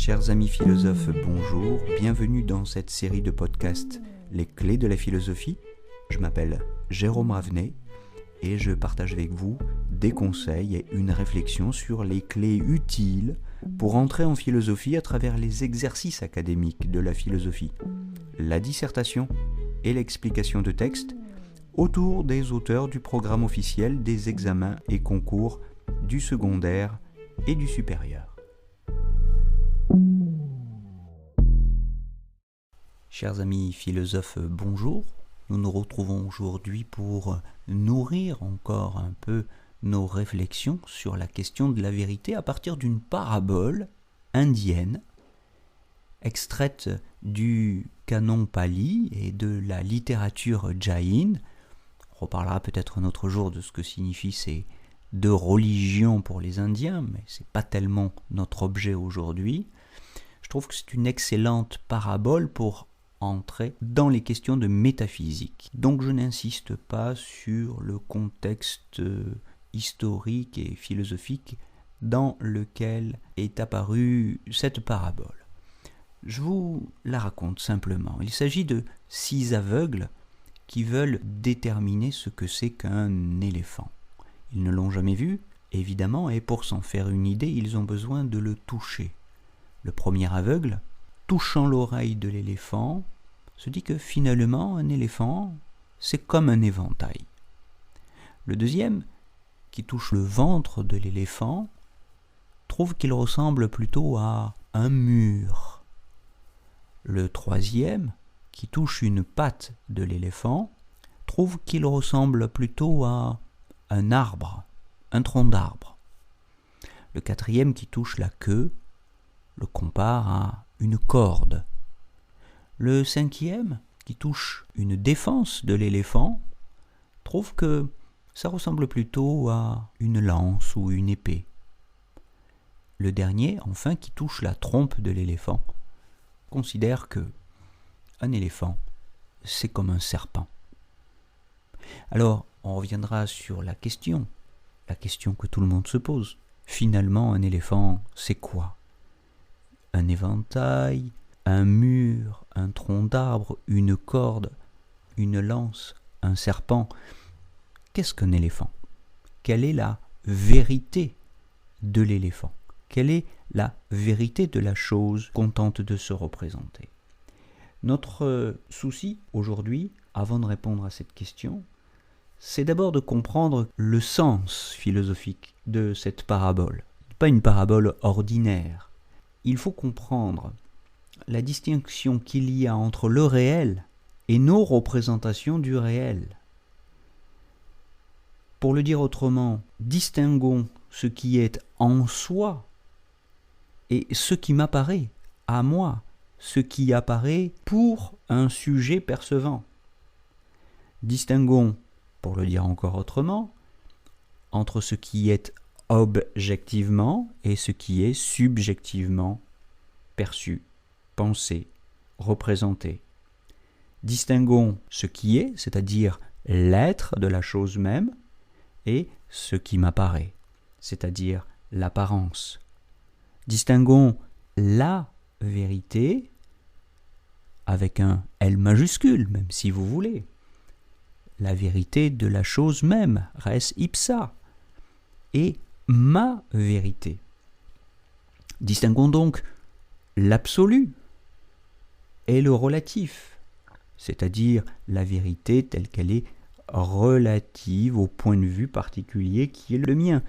Chers amis philosophes, bonjour, bienvenue dans cette série de podcasts Les clés de la philosophie. Je m'appelle Jérôme Ravenet et je partage avec vous des conseils et une réflexion sur les clés utiles pour entrer en philosophie à travers les exercices académiques de la philosophie, la dissertation et l'explication de textes autour des auteurs du programme officiel des examens et concours du secondaire et du supérieur. Chers amis philosophes, bonjour. Nous nous retrouvons aujourd'hui pour nourrir encore un peu nos réflexions sur la question de la vérité à partir d'une parabole indienne extraite du canon Pali et de la littérature Jain. On reparlera peut-être un autre jour de ce que signifient ces deux religions pour les Indiens, mais ce n'est pas tellement notre objet aujourd'hui. Je trouve que c'est une excellente parabole pour entrer dans les questions de métaphysique. Donc je n'insiste pas sur le contexte historique et philosophique dans lequel est apparue cette parabole. Je vous la raconte simplement. Il s'agit de 6 aveugles qui veulent déterminer ce que c'est qu'un éléphant. Ils ne l'ont jamais vu, évidemment, et pour s'en faire une idée, ils ont besoin de le toucher. Le premier aveugle, touchant l'oreille de l'éléphant, se dit que finalement, un éléphant, c'est comme un éventail. Le deuxième, qui touche le ventre de l'éléphant, trouve qu'il ressemble plutôt à un mur. Le troisième, qui touche une patte de l'éléphant, trouve qu'il ressemble plutôt à un arbre, un tronc d'arbre. Le quatrième, qui touche la queue, le compare à une corde. Le cinquième, qui touche une défense de l'éléphant, trouve que ça ressemble plutôt à une lance ou une épée. Le dernier, enfin, qui touche la trompe de l'éléphant, considère que un éléphant, c'est comme un serpent. Alors, on reviendra sur la question que tout le monde se pose. Finalement, un éléphant, c'est quoi ? Un éventail, un mur, un tronc d'arbre, une corde, une lance, un serpent. Qu'est-ce qu'un éléphant ? Quelle est la vérité de l'éléphant ? Quelle est la vérité de la chose qu'on tente de se représenter ? Notre souci aujourd'hui, avant de répondre à cette question, c'est d'abord de comprendre le sens philosophique de cette parabole. Pas une parabole ordinaire. Il faut comprendre la distinction qu'il y a entre le réel et nos représentations du réel. Pour le dire autrement, distinguons ce qui est en soi et ce qui m'apparaît à moi, ce qui apparaît pour un sujet percevant. Distinguons, pour le dire encore autrement, entre ce qui est objectivement et ce qui est subjectivement perçu, pensé, représenté. Distinguons ce qui est, c'est-à-dire l'être de la chose même, et ce qui m'apparaît, c'est-à-dire l'apparence. Distinguons la vérité avec un L majuscule, même si vous voulez. La vérité de la chose même, res ipsa, et ma vérité. Distinguons donc l'absolu et le relatif, c'est-à-dire la vérité telle qu'elle est relative au point de vue particulier qui est le mien.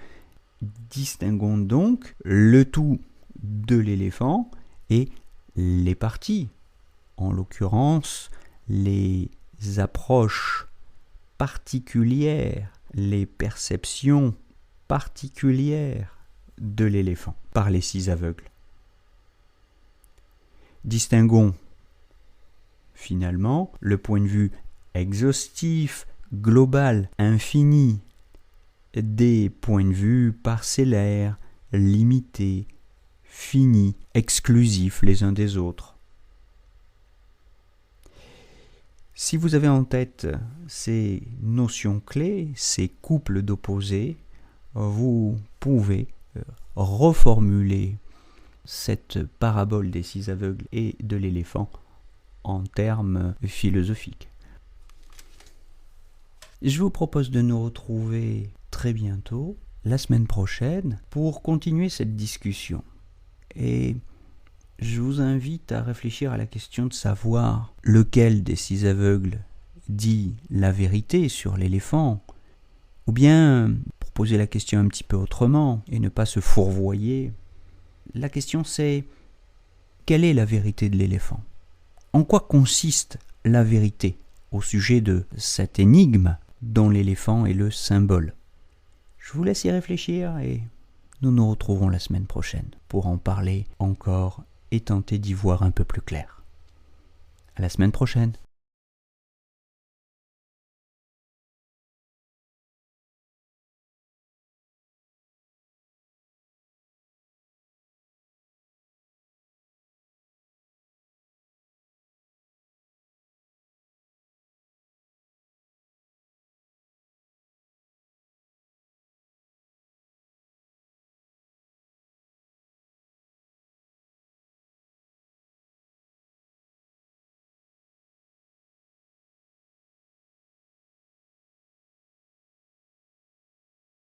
Distinguons donc le tout de l'éléphant et les parties, en l'occurrence les approches particulières, les perceptions particulières de l'éléphant par les 6 aveugles. Distinguons finalement le point de vue exhaustif, global, infini, des points de vue parcellaires, limités, finis, exclusifs les uns des autres. Si vous avez en tête ces notions clés, ces couples d'opposés, vous pouvez reformuler cette parabole des 6 aveugles et de l'éléphant en termes philosophiques. Je vous propose de nous retrouver très bientôt, la semaine prochaine, pour continuer cette discussion. Et je vous invite à réfléchir à la question de savoir lequel des 6 aveugles dit la vérité sur l'éléphant, ou bien, pour poser la question un petit peu autrement et ne pas se fourvoyer, la question c'est: quelle est la vérité de l'éléphant? En quoi consiste la vérité au sujet de cette énigme dont l'éléphant est le symbole? Je vous laisse y réfléchir et nous nous retrouvons la semaine prochaine pour en parler encore et tenter d'y voir un peu plus clair. À la semaine prochaine.